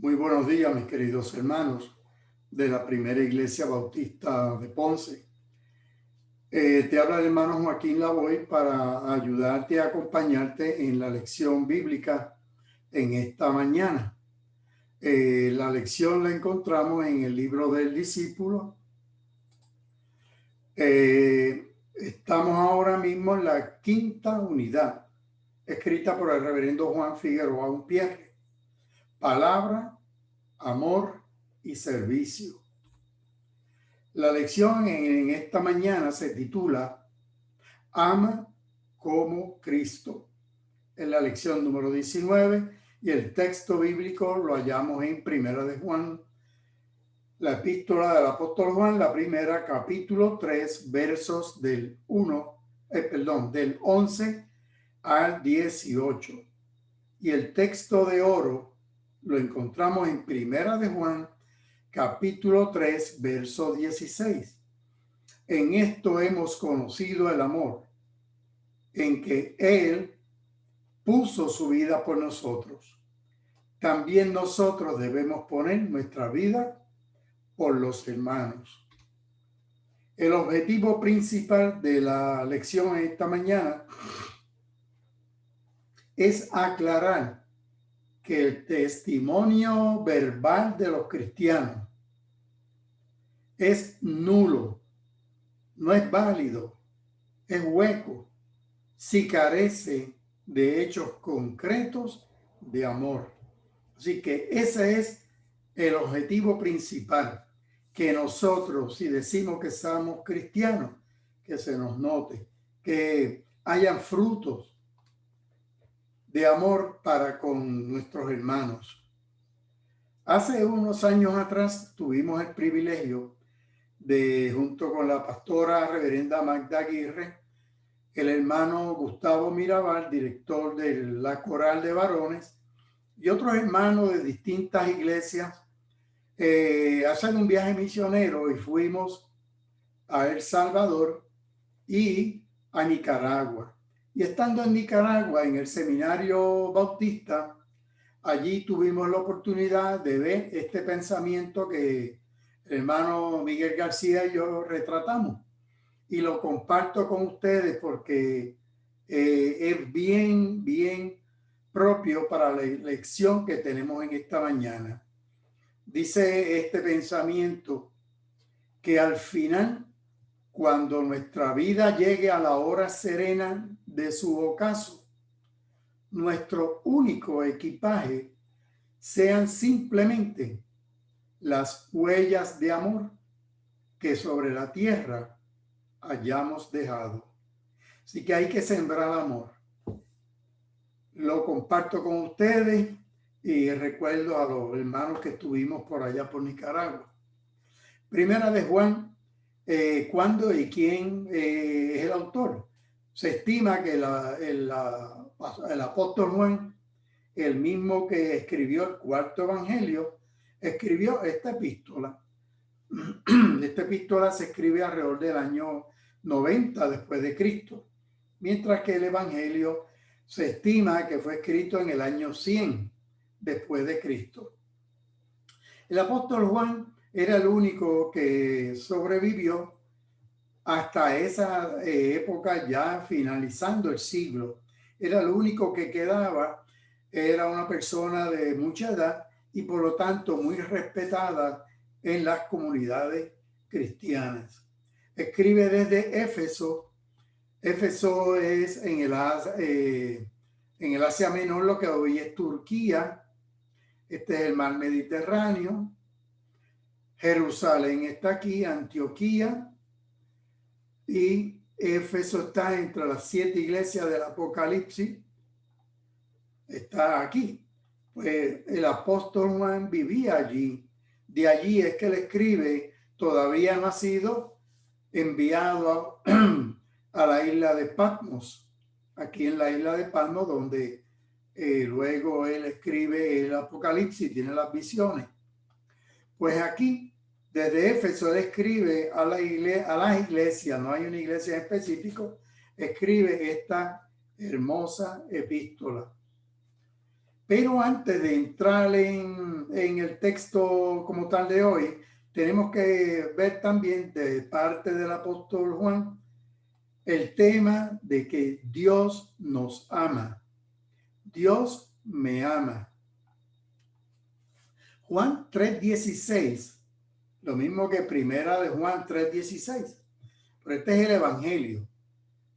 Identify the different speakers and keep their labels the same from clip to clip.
Speaker 1: Muy buenos días, mis queridos hermanos de la Primera Iglesia Bautista de Ponce. Te habla el hermano Joaquín Lavoy para ayudarte a acompañarte en la lección bíblica en esta mañana. La lección la encontramos en el libro del discípulo. Estamos ahora mismo en la quinta unidad, escrita por el reverendo Juan Figueroa Unpierre. Palabra, amor y servicio. La lección en esta mañana se titula Ama como Cristo. Es la lección número 19 y el texto bíblico lo hallamos en Primera de Juan, la epístola del apóstol Juan, la primera, capítulo 3, versos del 11 al 18. Y el texto de oro lo encontramos en Primera de Juan, capítulo 3, verso 16. En esto hemos conocido el amor, en que Él puso su vida por nosotros. También nosotros debemos poner nuestra vida por los hermanos. El objetivo principal de la lección esta mañana es aclarar que el testimonio verbal de los cristianos es nulo, no es válido, es hueco, si carece de hechos concretos de amor. Así que ese es el objetivo principal, que nosotros, si decimos que somos cristianos, que se nos note, que hayan frutos de amor para con nuestros hermanos. Hace unos años atrás tuvimos el privilegio de, junto con la pastora reverenda Magda Aguirre, el hermano Gustavo Mirabal, director de la Coral de Varones, y otros hermanos de distintas iglesias, hacer un viaje misionero y fuimos a El Salvador y a Nicaragua. Y estando en Nicaragua, en el seminario bautista, allí tuvimos la oportunidad de ver este pensamiento que el hermano Miguel García y yo retratamos. Y lo comparto con ustedes porque es bien propio para la lección que tenemos en esta mañana. Dice este pensamiento que al final, cuando nuestra vida llegue a la hora serena de su ocaso, nuestro único equipaje sean simplemente las huellas de amor que sobre la tierra hayamos dejado. Así que hay que sembrar amor. Lo comparto con ustedes y recuerdo a los hermanos que estuvimos por allá por Nicaragua. Primera de Juan, ¿cuándo y quién es el autor? Se estima que el apóstol Juan, el mismo que escribió el cuarto evangelio, escribió esta epístola. Esta epístola se escribe alrededor del año 90 después de Cristo, mientras que el evangelio se estima que fue escrito en el año 100 después de Cristo. El apóstol Juan era el único que sobrevivió hasta esa época, ya finalizando el siglo. Era el único que quedaba, era una persona de mucha edad y por lo tanto muy respetada en las comunidades cristianas. Escribe desde Éfeso. Éfeso es en el Asia Menor, lo que hoy es Turquía. Este es el mar Mediterráneo. Jerusalén está aquí, Antioquía. Y Éfeso está entre las 7 iglesias del Apocalipsis. Está aquí. Pues el apóstol Juan vivía allí. De allí es que él escribe, todavía no ha sido enviado a la isla de Patmos, aquí en la isla de Patmos, donde luego él escribe el Apocalipsis, tiene las visiones. Pues aquí, desde Éfeso, él escribe a las iglesias, no hay una iglesia en específico, escribe esta hermosa epístola. Pero antes de entrar en el texto como tal de hoy, tenemos que ver también de parte del apóstol Juan el tema de que Dios nos ama. Dios me ama. Juan 3:16, lo mismo que primera de Juan 3:16. Pero este es el evangelio.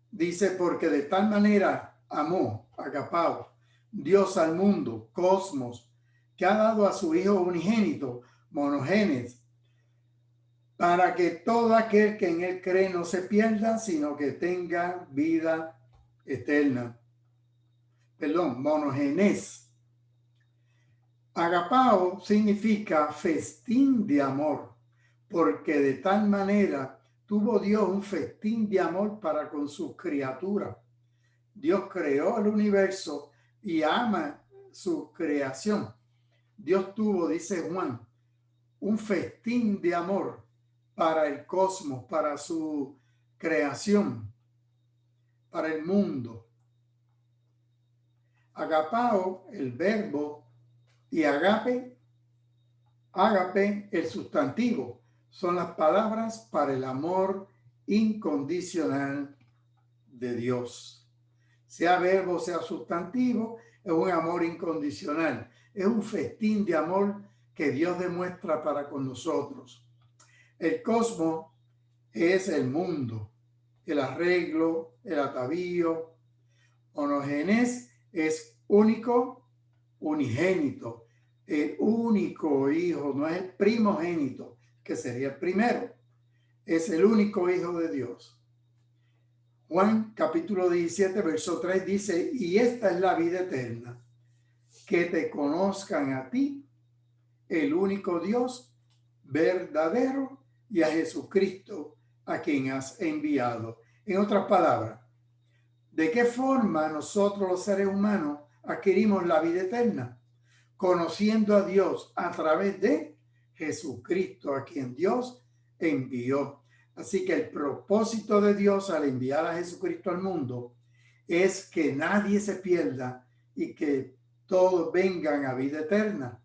Speaker 1: Dice, porque de tal manera amó, agapao, Dios al mundo, cosmos, que ha dado a su Hijo unigénito, monogenes, para que todo aquel que en él cree no se pierda, sino que tenga vida eterna. Perdón, monogenes. Agapao significa festín de amor, porque de tal manera tuvo Dios un festín de amor para con sus criaturas. Dios creó el universo y ama su creación. Dios tuvo, dice Juan, un festín de amor para el cosmos, para su creación, para el mundo. Agapao, el verbo, y agape, el sustantivo, son las palabras para el amor incondicional de Dios. Sea verbo, sea sustantivo, es un amor incondicional. Es un festín de amor que Dios demuestra para con nosotros. El cosmos es el mundo, el arreglo, el atavío. Monogenes es único, unigénito, el único hijo, no es el primogénito, que sería el primero, es el único hijo de Dios. Juan capítulo 17, verso 3 dice, y esta es la vida eterna, que te conozcan a ti, el único Dios verdadero, y a Jesucristo, a quien has enviado. En otras palabras, ¿de qué forma nosotros los seres humanos adquirimos la vida eterna? Conociendo a Dios a través de Jesucristo, a quien Dios envió. Así que el propósito de Dios al enviar a Jesucristo al mundo es que nadie se pierda y que todos vengan a vida eterna.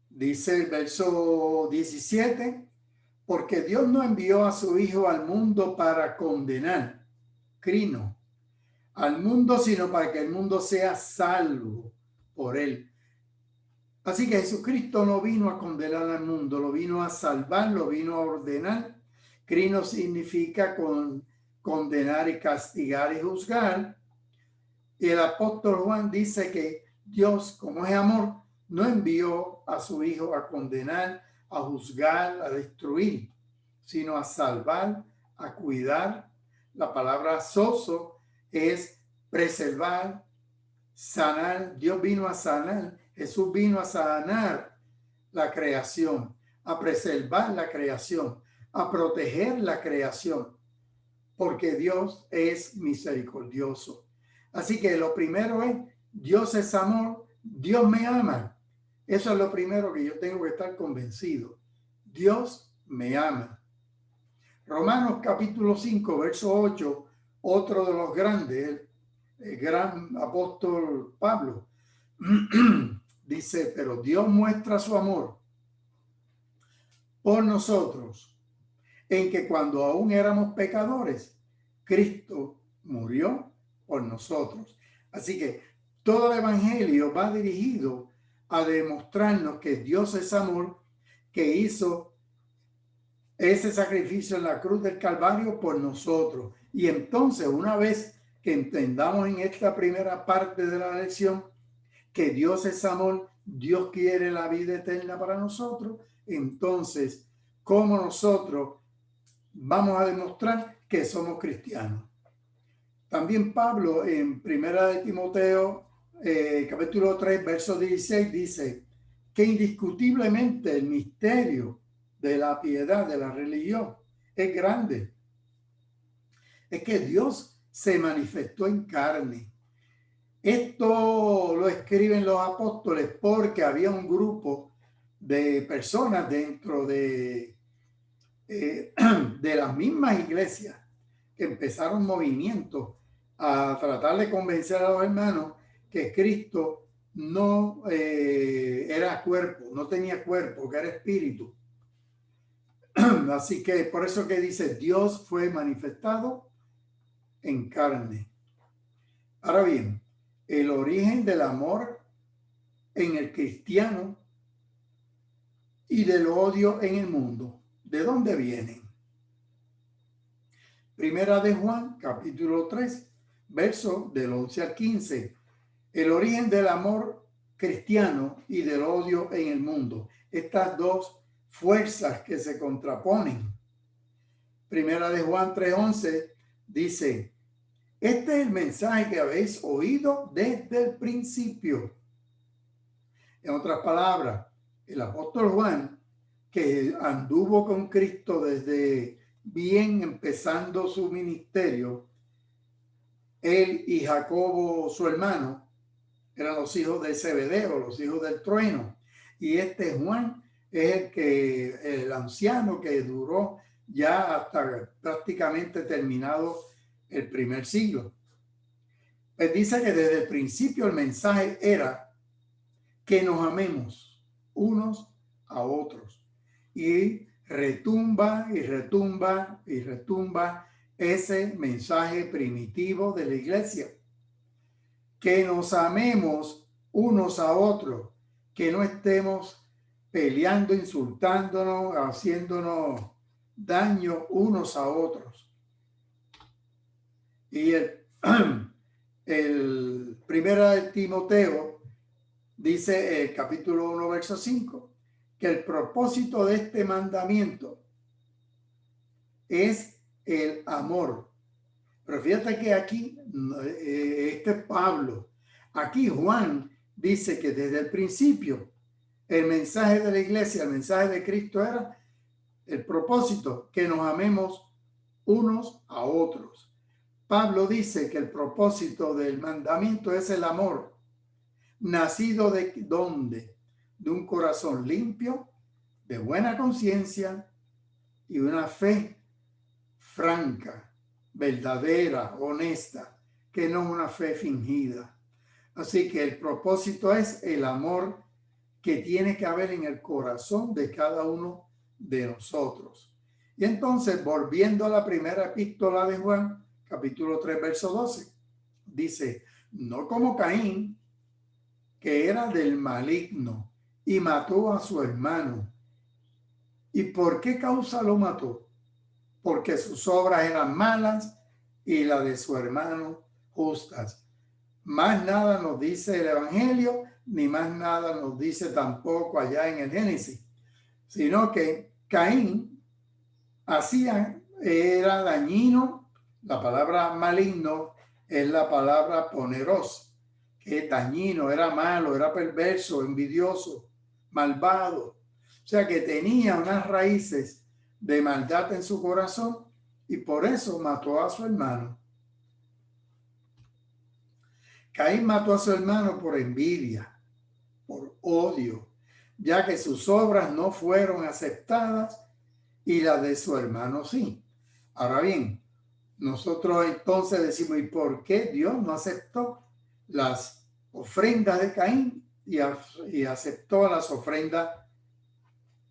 Speaker 1: Dice el verso 17, porque Dios no envió a su Hijo al mundo para condenar, crino, al mundo, sino para que el mundo sea salvo por él. Así que Jesucristo no vino a condenar al mundo, lo vino a salvar, lo vino a ordenar. Crino significa condenar y castigar y juzgar. Y el apóstol Juan dice que Dios, como es amor, no envió a su Hijo a condenar, a juzgar, a destruir, sino a salvar, a cuidar. La palabra sozo es preservar, sanar. Dios vino a sanar. Jesús vino a sanar la creación, a preservar la creación, a proteger la creación, porque Dios es misericordioso. Así que lo primero es, Dios es amor, Dios me ama. Eso es lo primero que yo tengo que estar convencido. Dios me ama. Romanos capítulo 5, verso 8, otro de los grandes, el gran apóstol Pablo, dice, pero Dios muestra su amor por nosotros, en que cuando aún éramos pecadores, Cristo murió por nosotros. Así que todo el evangelio va dirigido a demostrarnos que Dios es amor, que hizo ese sacrificio en la cruz del Calvario por nosotros. Y entonces, una vez que entendamos en esta primera parte de la lección que Dios es amor, Dios quiere la vida eterna para nosotros, entonces, ¿cómo nosotros vamos a demostrar que somos cristianos? También Pablo en Primera de Timoteo, capítulo 3, verso 16, dice que indiscutiblemente el misterio de la piedad, de la religión, es grande. Es que Dios se manifestó en carne. Esto lo escriben los apóstoles porque había un grupo de personas dentro de las mismas iglesias que empezaron movimientos a tratar de convencer a los hermanos que Cristo no era cuerpo, no tenía cuerpo, que era espíritu. Así que por eso que dice, Dios fue manifestado en carne. Ahora bien, el origen del amor en el cristiano y del odio en el mundo, ¿de dónde vienen? Primera de Juan, capítulo 3, verso del 11 al 15. El origen del amor cristiano y del odio en el mundo. Estas dos fuerzas que se contraponen. Primera de Juan 3:11 dice, este es el mensaje que habéis oído desde el principio. En otras palabras, el apóstol Juan, que anduvo con Cristo desde bien empezando su ministerio, él y Jacobo, su hermano, eran los hijos de Zebedeo, los hijos del trueno. Y este Juan es el anciano que duró ya hasta prácticamente terminado el primer siglo. Pues dice que desde el principio el mensaje era que nos amemos unos a otros. Y retumba y retumba y retumba ese mensaje primitivo de la iglesia. Que nos amemos unos a otros, que no estemos peleando, insultándonos, haciéndonos daño unos a otros. Y el primera de Timoteo dice el capítulo 1, verso 5, que el propósito de este mandamiento es el amor. Pero fíjate que aquí, este es Pablo, aquí Juan dice que desde el principio el mensaje de la iglesia, el mensaje de Cristo era el propósito, que nos amemos unos a otros. Pablo dice que el propósito del mandamiento es el amor, nacido de ¿dónde? De un corazón limpio, de buena conciencia y una fe franca, verdadera, honesta, que no una fe fingida. Así que el propósito es el amor que tiene que haber en el corazón de cada uno de nosotros. Y entonces, volviendo a la primera epístola de Juan, capítulo 3, verso 12, dice, no como Caín, que era del maligno y mató a su hermano. ¿Y por qué causa lo mató? Porque sus obras eran malas y la de su hermano justas. Más nada nos dice el Evangelio, ni más nada nos dice tampoco allá en el Génesis, sino que Caín era dañino. La palabra maligno es la palabra poneros, que es dañino, era malo, era perverso, envidioso, malvado. O sea que tenía unas raíces de maldad en su corazón y por eso mató a su hermano. Caín mató a su hermano por envidia, por odio, ya que sus obras no fueron aceptadas y las de su hermano sí. Ahora bien, nosotros entonces decimos, ¿y por qué Dios no aceptó las ofrendas de Caín y aceptó las ofrendas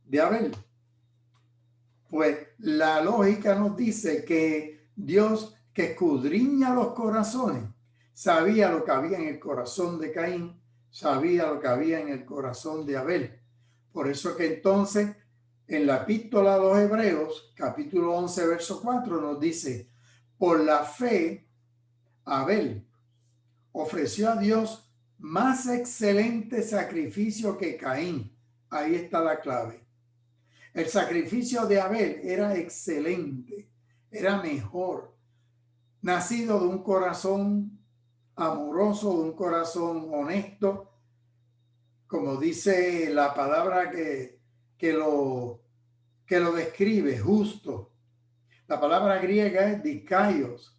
Speaker 1: de Abel? Pues la lógica nos dice que Dios, que escudriña los corazones, sabía lo que había en el corazón de Caín, sabía lo que había en el corazón de Abel. Por eso que entonces en la epístola a los Hebreos, capítulo 11, verso 4, nos dice, por la fe, Abel ofreció a Dios más excelente sacrificio que Caín. Ahí está la clave. El sacrificio de Abel era excelente, era mejor, nacido de un corazón amoroso, de un corazón honesto, como dice la palabra que lo describe, justo. La palabra griega es dikaios,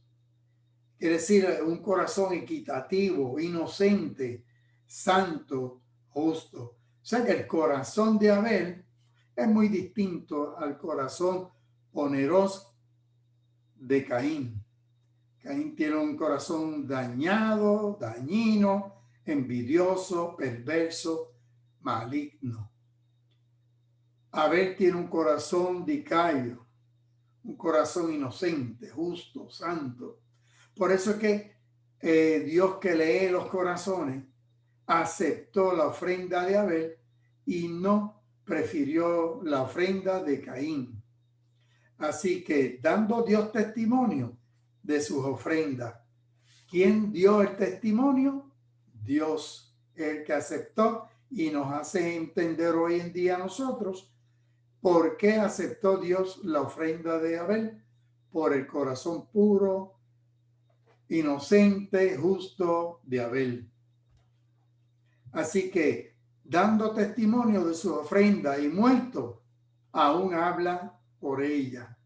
Speaker 1: quiere decir un corazón equitativo, inocente, santo, justo. O sea que el corazón de Abel es muy distinto al corazón oneroso de Caín. Caín tiene un corazón dañado, dañino, envidioso, perverso, maligno. Abel tiene un corazón de Caín, un corazón inocente, justo, santo. Por eso es que Dios, que lee los corazones, aceptó la ofrenda de Abel y no prefirió la ofrenda de Caín. Así que, dando Dios testimonio de sus ofrendas, ¿quién dio el testimonio? Dios, el que aceptó, y nos hace entender hoy en día a nosotros por qué aceptó Dios la ofrenda de Abel: por el corazón puro, inocente, justo de Abel. Así que, dando testimonio de su ofrenda y muerto, aún habla por ella.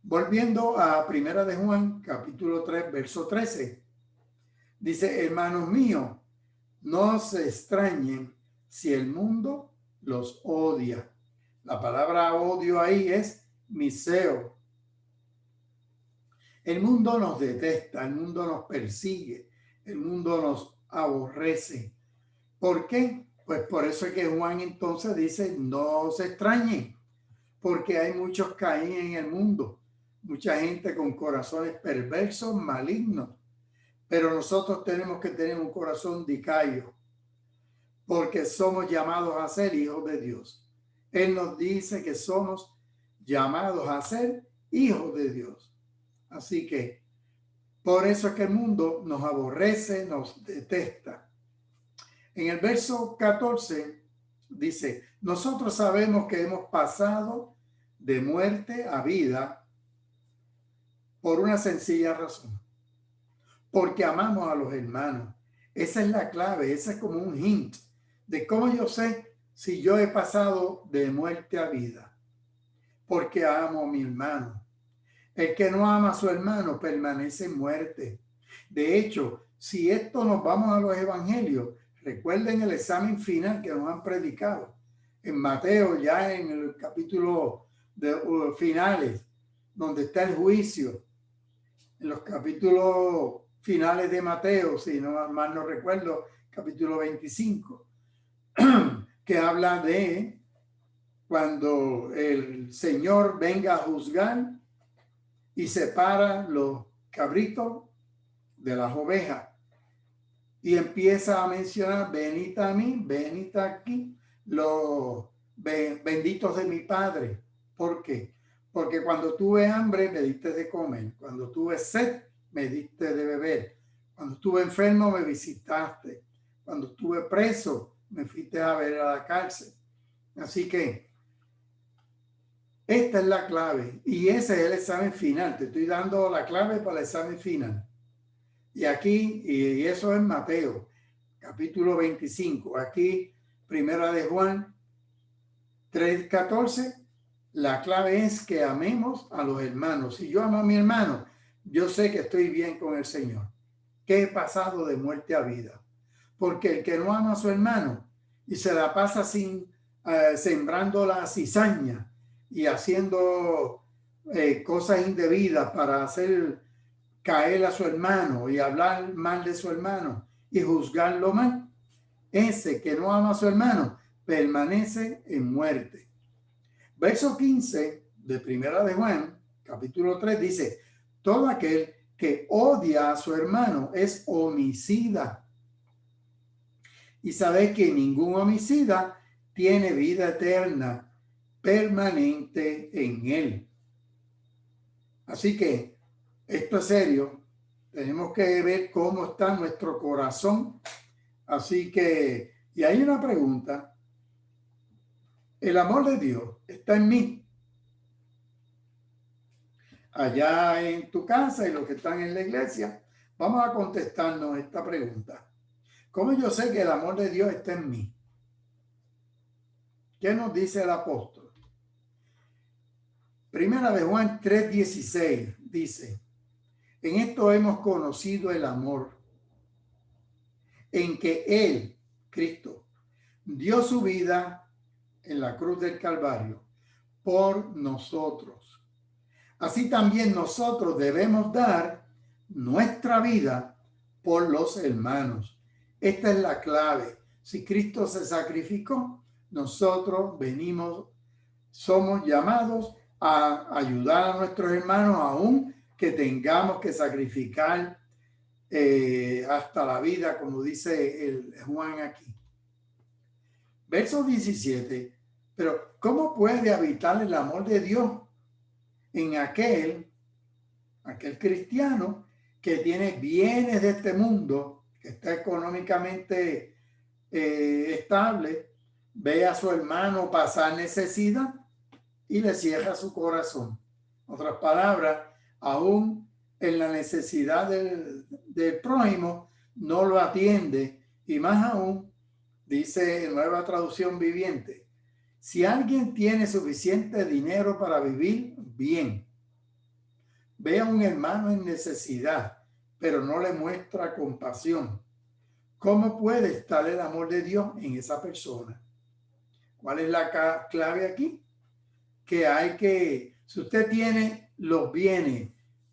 Speaker 1: Volviendo a Primera de Juan, capítulo 3, verso 13. Dice: hermanos míos, no se extrañen si el mundo los odia. La palabra odio ahí es miseo. El mundo nos detesta, el mundo nos persigue, el mundo nos aborrece. ¿Por qué? Pues por eso es que Juan entonces dice: no se extrañen, porque hay muchos Caín en el mundo, mucha gente con corazones perversos, malignos. Pero nosotros tenemos que tener un corazón de Caín, porque somos llamados a ser hijos de Dios. Él nos dice que somos llamados a ser hijos de Dios. Así que por eso es que el mundo nos aborrece, nos detesta. En el verso 14 dice: nosotros sabemos que hemos pasado de muerte a vida por una sencilla razón, porque amamos a los hermanos. Esa es la clave, esa es como un hint de cómo yo sé si yo he pasado de muerte a vida, porque amo a mi hermano. El que no ama a su hermano permanece en muerte. De hecho, si esto nos vamos a los evangelios, recuerden el examen final que nos han predicado en Mateo, ya en el capítulo de finales, donde está el juicio. En los capítulos finales de Mateo, si no mal no recuerdo, capítulo 25, que habla de cuando el Señor venga a juzgar y separa los cabritos de las ovejas, y empieza a mencionar: venid a mí, venid aquí, los benditos de mi Padre. ¿Por qué? Porque cuando tuve hambre me diste de comer, cuando tuve sed me diste de beber, cuando estuve enfermo me visitaste, cuando estuve preso me fuiste a ver a la cárcel. Así que esta es la clave, y ese es el examen final. Te estoy dando la clave para el examen final. Y aquí, y eso es Mateo, capítulo 25. Aquí, Primera de Juan 3:14. La clave es que amemos a los hermanos. Si yo amo a mi hermano, yo sé que estoy bien con el Señor, que he pasado de muerte a vida. Porque el que no ama a su hermano y se la pasa sembrando la cizaña y haciendo cosas indebidas para hacer caer a su hermano y hablar mal de su hermano y juzgarlo mal, ese que no ama a su hermano permanece en muerte. Verso 15 de Primera de Juan, capítulo 3, dice: todo aquel que odia a su hermano es homicida. Y sabéis que ningún homicida tiene vida eterna permanente en él. Así que esto es serio. Tenemos que ver cómo está nuestro corazón. Así que, y hay una pregunta: ¿el amor de Dios está en mí? Allá en tu casa y los que están en la iglesia, vamos a contestarnos esta pregunta. ¿Cómo yo sé que el amor de Dios está en mí? ¿Qué nos dice el apóstol? Primera de Juan 3:16 dice: en esto hemos conocido el amor, en que Él, Cristo, dio su vida en la cruz del Calvario por nosotros. Así también nosotros debemos dar nuestra vida por los hermanos. Esta es la clave. Si Cristo se sacrificó, nosotros somos llamados a ayudar a nuestros hermanos, aún que tengamos que sacrificar hasta la vida, como dice el Juan aquí. Verso 17. Pero ¿cómo puede habitar el amor de Dios en aquel cristiano que tiene bienes de este mundo, que está económicamente estable, ve a su hermano pasar necesidad y le cierra su corazón? En otras palabras, aún en la necesidad del prójimo no lo atiende, y más aún, dice en Nueva Traducción Viviente, si alguien tiene suficiente dinero para vivir bien, ve a un hermano en necesidad, pero no le muestra compasión, ¿cómo puede estar el amor de Dios en esa persona? ¿Cuál es la clave aquí? Que si usted tiene los bienes,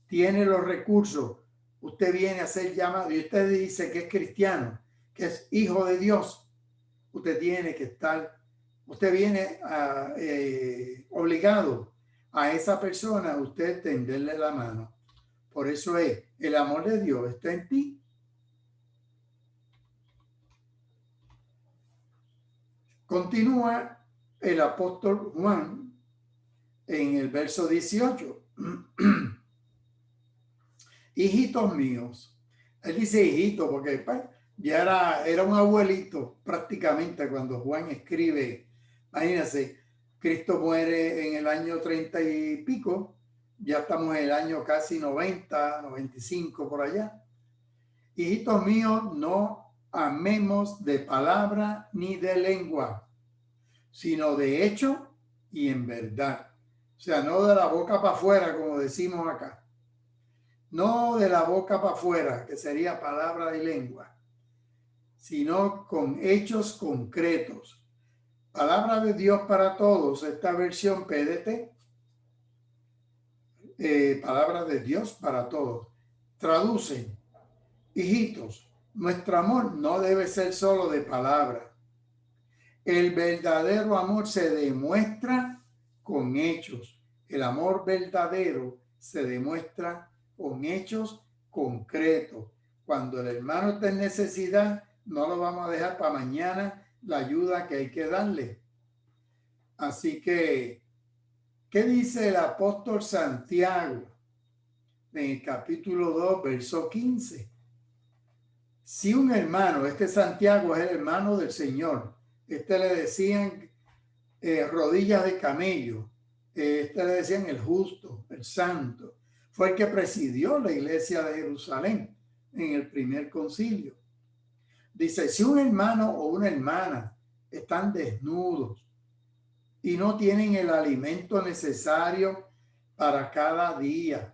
Speaker 1: tiene los recursos, usted viene a ser llamado y usted dice que es cristiano, que es hijo de Dios, usted tiene que estar, usted viene obligado a esa persona, a usted tenderle la mano. Por eso el amor de Dios está en ti. Continúa el apóstol Juan en el verso 18. Hijitos míos. Él dice hijito porque pues, ya era un abuelito prácticamente cuando Juan escribe. Imagínense, Cristo muere en el año 30 y pico. Ya estamos en el año casi 90, 95 por allá. Hijitos míos, no amemos de palabra ni de lengua, sino de hecho y en verdad. O sea, no de la boca para afuera, como decimos acá. No de la boca para afuera, que sería palabra y lengua, sino con hechos concretos. Palabra de Dios para todos, esta versión PDT, palabra de Dios para todos. Traduce, hijitos, nuestro amor no debe ser solo de palabra. El verdadero amor se demuestra con hechos. El amor verdadero se demuestra con hechos concretos. Cuando el hermano está en necesidad, no lo vamos a dejar para mañana la ayuda que hay que darle. Así que, ¿qué dice el apóstol Santiago en el capítulo 2, verso 15? Si un hermano, este Santiago es el hermano del Señor, le decían rodillas de camello, le decían el justo, el santo, fue el que presidió la iglesia de Jerusalén en el primer concilio. Dice, si un hermano o una hermana están desnudos y no tienen el alimento necesario para cada día,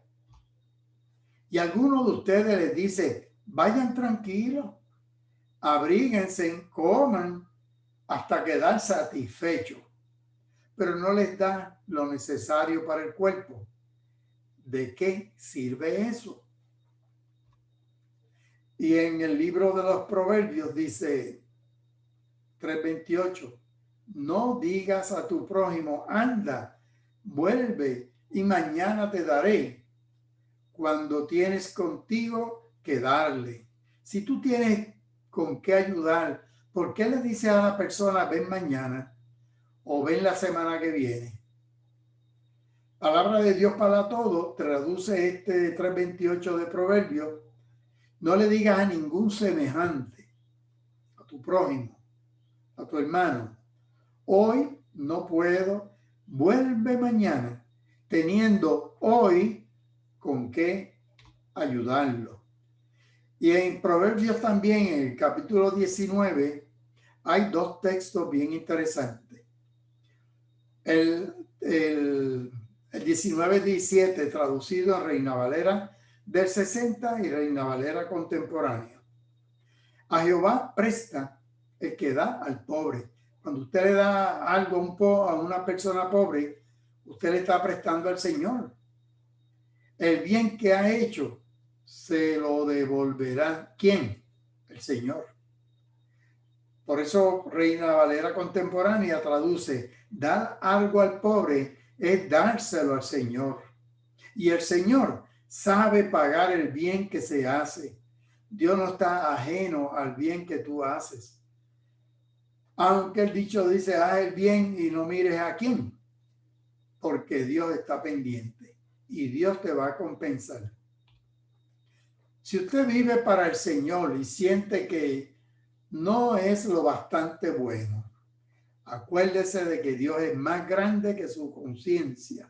Speaker 1: y alguno de ustedes les dice, vayan tranquilos, abríguense, coman hasta quedar satisfechos, pero no les da lo necesario para el cuerpo, ¿de qué sirve eso? Y en el libro de los Proverbios dice 3:28, no digas a tu prójimo, anda, vuelve y mañana te daré, cuando tienes contigo que darle. Si tú tienes con qué ayudar, ¿por qué le dices a la persona, ven mañana o ven la semana que viene? Palabra de Dios para todos, traduce este 3:28 de Proverbios. No le digas a ningún semejante, a tu prójimo, a tu hermano, hoy no puedo, vuelve mañana, teniendo hoy con qué ayudarlo. Y en Proverbios también, en el capítulo 19, hay dos textos bien interesantes. El 19:17, traducido en Reina Valera del 60 y Reina Valera contemporánea. A Jehová presta el que da al pobre. Cuando usted le da algo a una persona pobre, usted le está prestando al Señor. El bien que ha hecho se lo devolverá. ¿Quién? El Señor. Por eso Reina Valera contemporánea traduce: dar algo al pobre es dárselo al Señor. Y el Señor sabe pagar el bien que se hace. Dios no está ajeno al bien que tú haces. Aunque el dicho dice: haz el bien y no mires a quién, porque Dios está pendiente y Dios te va a compensar. Si usted vive para el Señor y siente que no es lo bastante bueno, acuérdese de que Dios es más grande que su conciencia.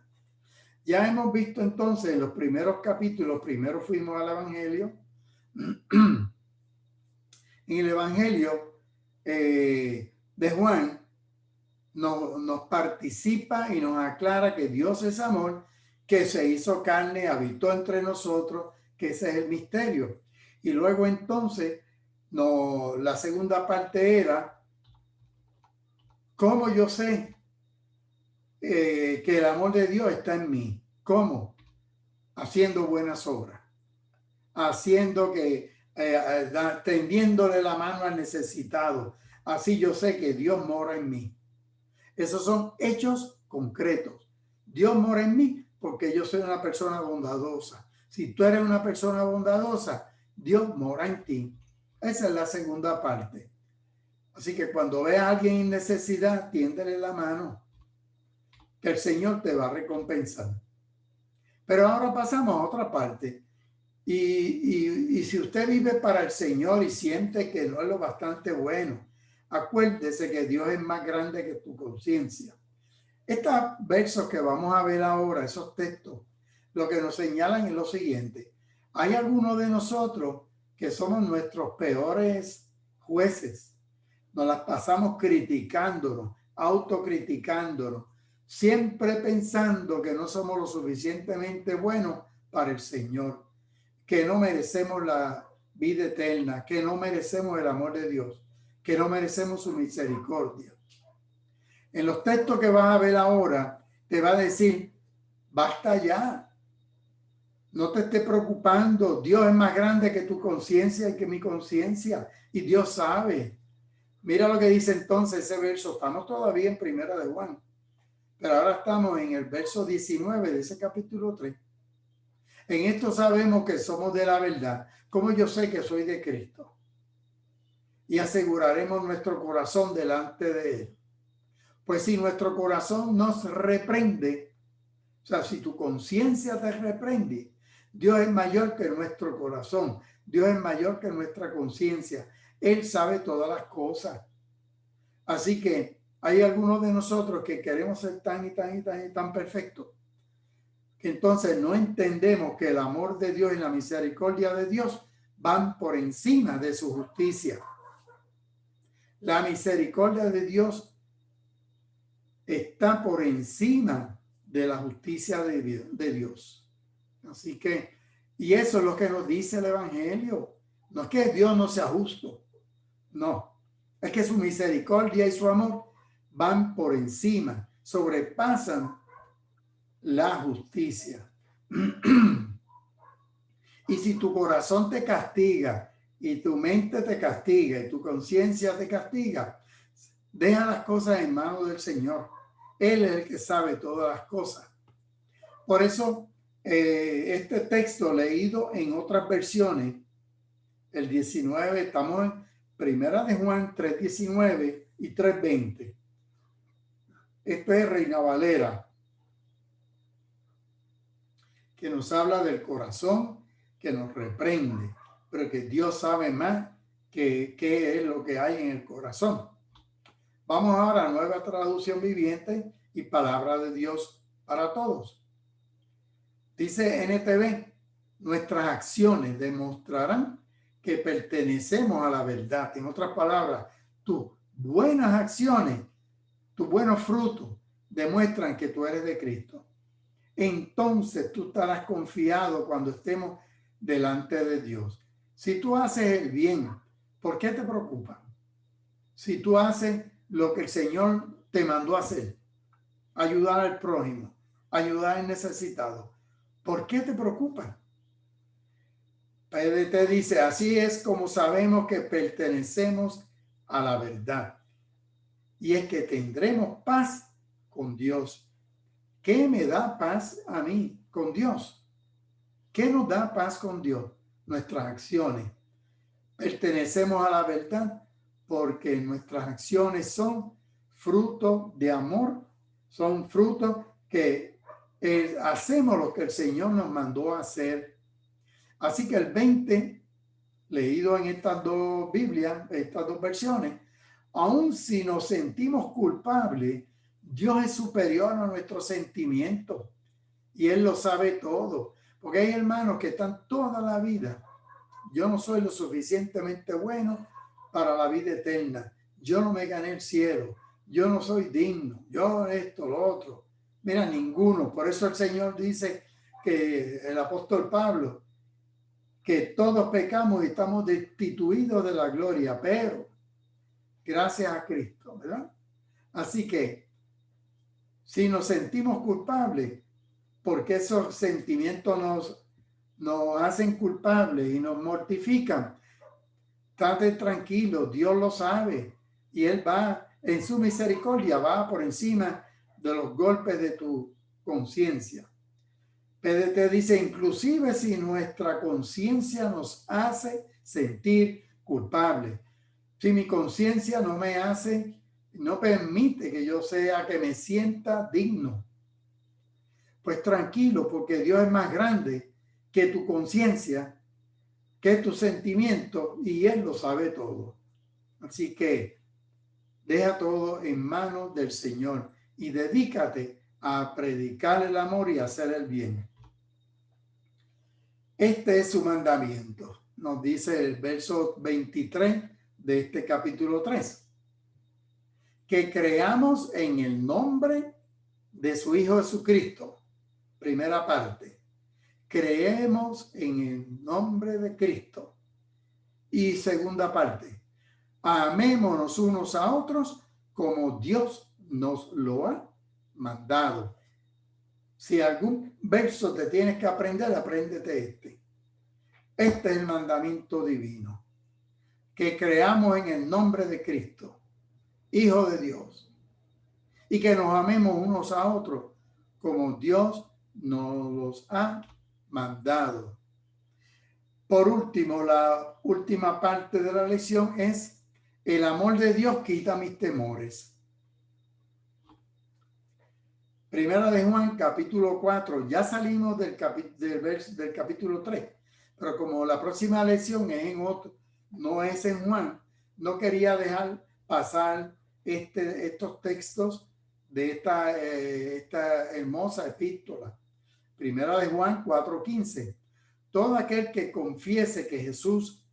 Speaker 1: Ya hemos visto entonces en los primeros capítulos, primero fuimos al Evangelio. En el Evangelio de Juan nos participa y nos aclara que Dios es amor, que se hizo carne, habitó entre nosotros, que ese es el misterio. Y luego entonces la segunda parte era: ¿cómo yo sé que el amor de Dios está en mí? ¿Cómo? Haciendo buenas obras, haciendo tendiéndole la mano al necesitado. Así yo sé que Dios mora en mí. Esos son hechos concretos. Dios mora en mí porque yo soy una persona bondadosa. Si tú eres una persona bondadosa, Dios mora en ti. Esa es la segunda parte. Así que cuando veas a alguien en necesidad, tiéndele la mano, que el Señor te va a recompensar. Pero ahora pasamos a otra parte. Y si usted vive para el Señor y siente que no es lo bastante bueno, acuérdese que Dios es más grande que tu conciencia. Estos versos que vamos a ver ahora, esos textos, lo que nos señalan es lo siguiente: hay algunos de nosotros que somos nuestros peores jueces. Nos las pasamos criticándonos, autocriticándonos, siempre pensando que no somos lo suficientemente buenos para el Señor, que no merecemos la vida eterna, que no merecemos el amor de Dios, que no merecemos su misericordia. En los textos que vas a ver ahora, te va a decir: basta ya, no te estés preocupando, Dios es más grande que tu conciencia y que mi conciencia, y Dios sabe. Mira lo que dice entonces ese verso. Estamos todavía en Primera de Juan, pero ahora estamos en el verso 19 de ese capítulo 3. En esto sabemos que somos de la verdad, como yo sé que soy de Cristo, y aseguraremos nuestro corazón delante de Él. Pues si nuestro corazón nos reprende, o sea, si tu conciencia te reprende, Dios es mayor que nuestro corazón, Dios es mayor que nuestra conciencia. Él sabe todas las cosas. Así que hay algunos de nosotros que queremos ser tan perfectos, que entonces no entendemos que el amor de Dios y la misericordia de Dios van por encima de su justicia. La misericordia de Dios está por encima de la justicia de Dios. Así que, y eso es lo que nos dice el Evangelio. No es que Dios no sea justo, no, es que su misericordia y su amor van por encima, sobrepasan la justicia. Y si tu corazón te castiga y tu mente te castiga y tu conciencia te castiga, deja las cosas en manos del Señor. Él es el que sabe todas las cosas. Por eso, este texto leído en otras versiones, el 19, estamos en Primera de Juan 3:19 y 3:20. Esto es Reina Valera, que nos habla del corazón que nos reprende, pero que Dios sabe más que qué es lo que hay en el corazón. Vamos ahora a Nueva Traducción Viviente y Palabra de Dios para Todos. Dice NTV: nuestras acciones demostrarán que pertenecemos a la verdad. En otras palabras, tus buenas acciones, tus buenos frutos demuestran que tú eres de Cristo. Entonces tú estarás confiado cuando estemos delante de Dios. Si tú haces el bien, ¿por qué te preocupa? Si tú haces lo que el Señor te mandó a hacer, ayudar al prójimo, ayudar al necesitado, ¿por qué te preocupa? PDT dice, así es como sabemos que pertenecemos a la verdad. Y es que tendremos paz con Dios. ¿Qué me da paz a mí con Dios? ¿Qué nos da paz con Dios? Nuestras acciones. Pertenecemos a la verdad porque nuestras acciones son fruto de amor, son frutos que hacemos lo que el Señor nos mandó a hacer. Así que el 20, leído en estas dos Biblias, estas dos versiones, aun si nos sentimos culpables, Dios es superior a nuestros sentimientos y Él lo sabe todo. Porque hay hermanos que están toda la vida. Yo no soy lo suficientemente bueno para la vida eterna. Yo no me gané el cielo. Yo no soy digno. Yo esto, lo otro. Mira, ninguno. Por eso el Señor dice que el apóstol Pablo, que todos pecamos y estamos destituidos de la gloria, pero gracias a Cristo, ¿verdad? Así que si nos sentimos culpables, porque esos sentimientos nos hacen culpables y nos mortifican, estate tranquilo, Dios lo sabe y Él va en su misericordia, va por encima de los golpes de tu conciencia. PDT dice, inclusive si nuestra conciencia nos hace sentir culpables, si mi conciencia no me hace, no permite que yo sea, que me sienta digno, pues tranquilo, porque Dios es más grande que tu conciencia, que tus sentimientos, y Él lo sabe todo. Así que deja todo en manos del Señor y dedícate a predicar el amor y hacer el bien. Este es su mandamiento, nos dice el verso 23 de este capítulo 3. Que creamos en el nombre de su Hijo Jesucristo. Primera parte. Creemos en el nombre de Cristo. Y segunda parte. Amémonos unos a otros como Dios nos lo ha mandado. Si algún verso te tienes que aprender, apréndete este. Este es el mandamiento divino. Que creamos en el nombre de Cristo, Hijo de Dios, y que nos amemos unos a otros como Dios nos los ha mandado. Por último, la última parte de la lección es: el amor de Dios quita mis temores. Primera de Juan, capítulo 4. Ya salimos del capítulo 3, pero como la próxima lección es en otro, no es en Juan, no quería dejar pasar estos textos de esta hermosa epístola. Primera de Juan 4:15. Todo aquel que confiese que Jesús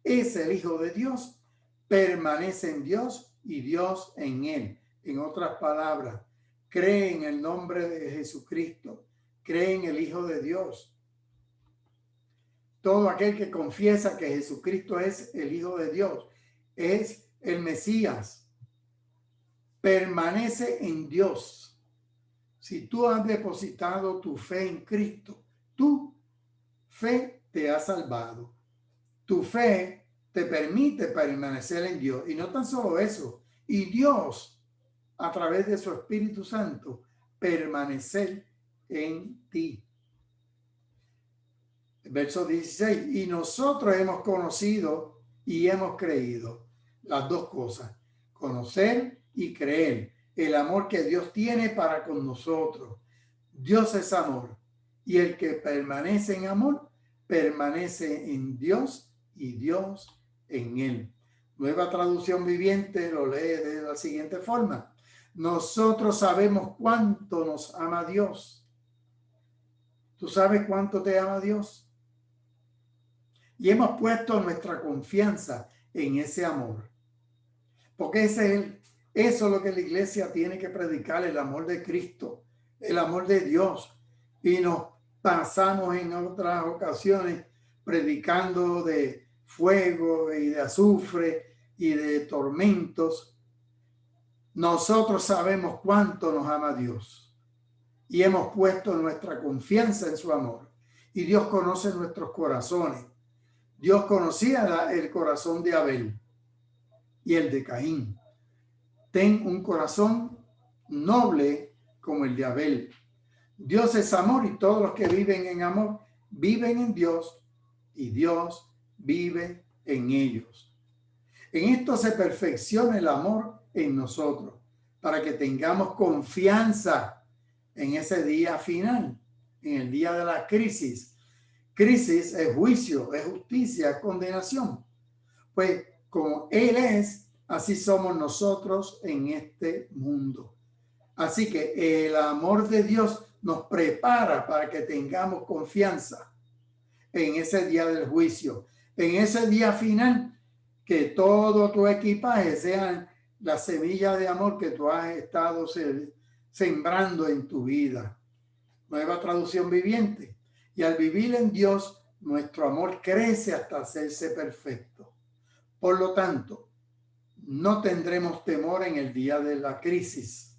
Speaker 1: es el Hijo de Dios, permanece en Dios y Dios en él. En otras palabras, cree en el nombre de Jesucristo, cree en el Hijo de Dios. Todo aquel que confiesa que Jesucristo es el Hijo de Dios, es el Mesías, permanece en Dios. Si tú has depositado tu fe en Cristo, tu fe te ha salvado. Tu fe te permite permanecer en Dios. Y no tan solo eso, y Dios, a través de su Espíritu Santo, permanecer en ti. Verso 16, y nosotros hemos conocido y hemos creído. Las dos cosas, conocer y creer. El amor que Dios tiene para con nosotros. Dios es amor. Y el que permanece en amor, permanece en Dios y Dios en él. Nueva Traducción Viviente lo lee de la siguiente forma: nosotros sabemos cuánto nos ama Dios. ¿Tú sabes cuánto te ama Dios? Y hemos puesto nuestra confianza en ese amor. Porque eso es lo que la iglesia tiene que predicar, el amor de Cristo, el amor de Dios. Y nos pasamos en otras ocasiones predicando de fuego y de azufre y de tormentos. Nosotros sabemos cuánto nos ama Dios y hemos puesto nuestra confianza en su amor. Y Dios conoce nuestros corazones. Dios conocía el corazón de Abel y el de Caín. Ten un corazón noble como el de Abel. Dios es amor y todos los que viven en amor viven en Dios y Dios vive en ellos. En esto se perfecciona el amor en nosotros para que tengamos confianza en ese día final, en el día de la crisis. Crisis es juicio, es justicia, es condenación. Pues como Él es, así somos nosotros en este mundo. Así que el amor de Dios nos prepara para que tengamos confianza en ese día del juicio, en ese día final, que todo tu equipaje sean la semilla de amor que tú has estado sembrando en tu vida. Nueva traducción viviente. Y al vivir en Dios, nuestro amor crece hasta hacerse perfecto. Por lo tanto, no tendremos temor en el día de la crisis,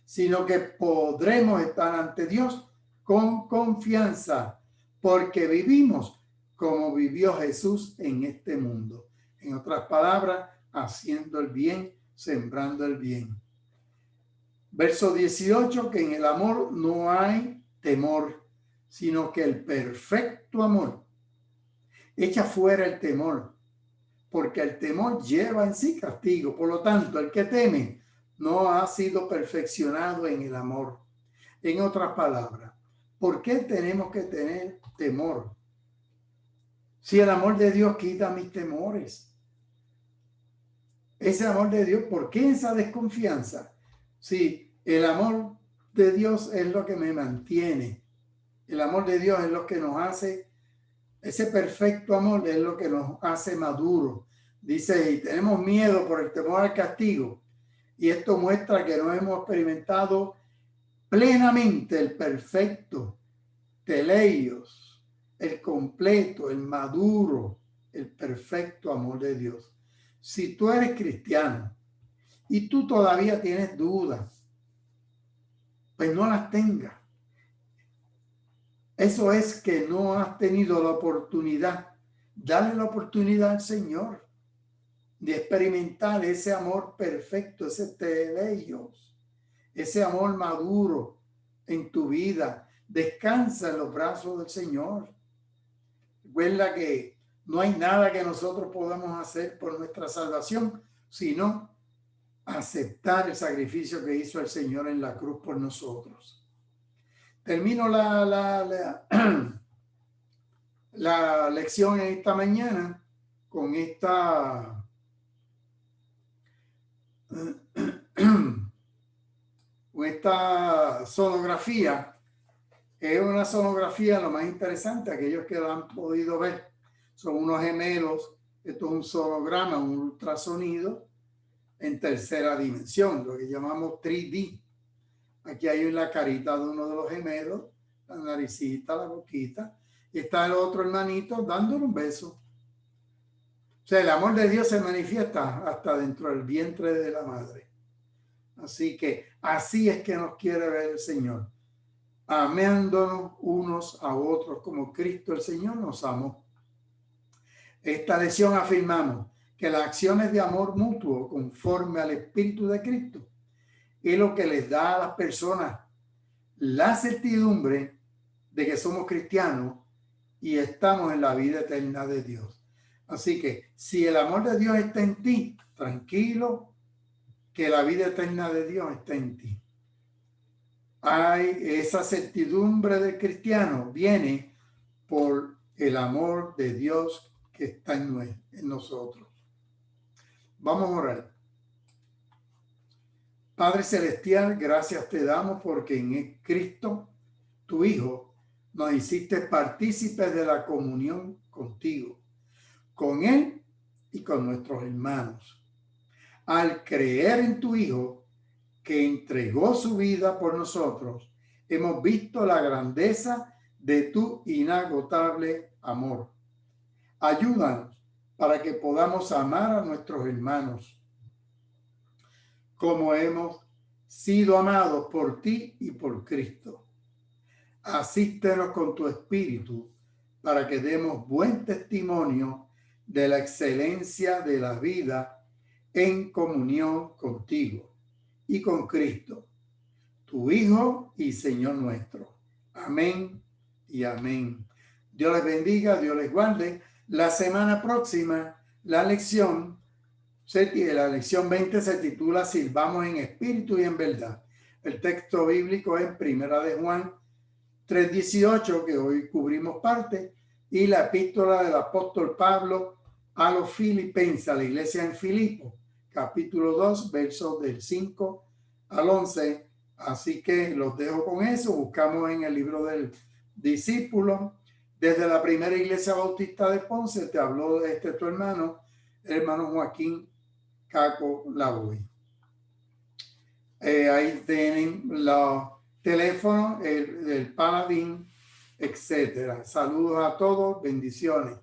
Speaker 1: sino que podremos estar ante Dios con confianza, porque vivimos como vivió Jesús en este mundo. En otras palabras, haciendo el bien, sembrando el bien. Verso 18, que en el amor no hay temor, sino que el perfecto amor echa fuera el temor, porque el temor lleva en sí castigo. Por lo tanto, el que teme no ha sido perfeccionado en el amor. En otras palabras, ¿por qué tenemos que tener temor? Si el amor de Dios quita mis temores. Ese amor de Dios, ¿por qué esa desconfianza? Si el amor de Dios es lo que me mantiene. El amor de Dios es lo que nos hace, ese perfecto amor es lo que nos hace maduros. Dice, y tenemos miedo por el temor al castigo. Y esto muestra que no hemos experimentado plenamente el perfecto, teleios, el completo, el maduro, el perfecto amor de Dios. Si tú eres cristiano y tú todavía tienes dudas, pues no las tengas. Eso es que no has tenido la oportunidad. Dale la oportunidad al Señor de experimentar ese amor perfecto, ese teleios, ese amor maduro en tu vida. Descansa en los brazos del Señor. Recuerda que no hay nada que nosotros podamos hacer por nuestra salvación, sino aceptar el sacrificio que hizo el Señor en la cruz por nosotros. Termino la lección esta mañana con esta sonografía. Es una sonografía lo más interesante, aquellos que lo han podido ver. Son unos gemelos. Esto es un sonograma, un ultrasonido en tercera dimensión, lo que llamamos 3D. Aquí hay la carita de uno de los gemelos, la naricita, la boquita, y está el otro hermanito dándole un beso. O sea, el amor de Dios se manifiesta hasta dentro del vientre de la madre. Así que así es que nos quiere ver el Señor, amándonos unos a otros como Cristo el Señor nos amó. Esta lección afirmamos que las acciones de amor mutuo conforme al Espíritu de Cristo es lo que les da a las personas la certidumbre de que somos cristianos y estamos en la vida eterna de Dios. Así que si el amor de Dios está en ti, tranquilo, que la vida eterna de Dios está en ti. Hay esa certidumbre del cristiano, viene por el amor de Dios que está en nosotros. Vamos a orar. Padre Celestial, gracias te damos porque en Cristo, tu Hijo, nos hiciste partícipes de la comunión contigo, con Él y con nuestros hermanos. Al creer en tu Hijo, que entregó su vida por nosotros, hemos visto la grandeza de tu inagotable amor. Ayúdanos para que podamos amar a nuestros hermanos como hemos sido amados por ti y por Cristo. Asístenos con tu espíritu para que demos buen testimonio de la excelencia de la vida en comunión contigo y con Cristo, tu Hijo y Señor nuestro. Amén y amén. Dios les bendiga, Dios les guarde. La semana próxima, la lección 20 se titula Sirvamos en espíritu y en verdad. El texto bíblico es Primera de Juan 3:18, que hoy cubrimos parte, y la epístola del apóstol Pablo a los filipenses, a la iglesia en Filipo, capítulo 2, versos del 5 al 11. Así que los dejo con eso. Buscamos en el libro del discípulo. Desde la primera iglesia bautista de Ponce te habló de tu hermano Joaquín Caco Lavoy. Ahí tienen los teléfonos, el Paladín, etcétera. Saludos a todos, bendiciones.